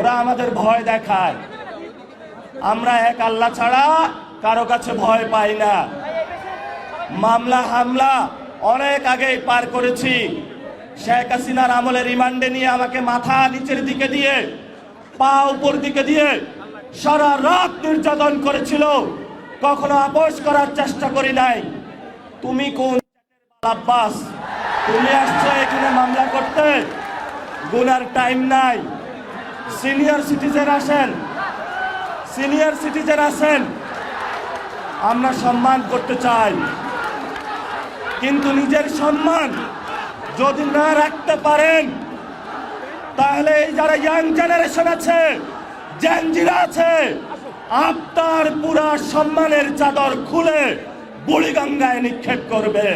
ওরা আমাদের ভয় দেখায়। আমরা এক আল্লাহ ছাড়া কারো কাছে ভয় পাই না। মামলা হামলা অনেক আগেই পার করেছি। শেখ হাসিনার আমলে রিমান্ডে নিয়ে আমাকে মাথা নিচের দিকে দিয়ে পা উপর দিকে দিয়ে সারা রাত নির্যাতন করেছিল, কখনো আপোষ করার চেষ্টা করি নাই। তুমি কোন আব্বাস? তুমি আসছো এখানে মামলা করতে, গুনার টাইম নাই। সিনিয়র সিটিজেন আসেন, সিনিয়র সিটিজেন আসেন, আমরা সম্মান করতে চাই। কিন্তু নিজের সম্মান যদি না রাখতে পারেন, তাহলে এই যারা ইয়াং জেনারেশন আছে, জেনজিরা আছে, আপনার পুরা সম্মানের চাদর খুলে বুড়িগঙ্গায় নিক্ষেপ করবে।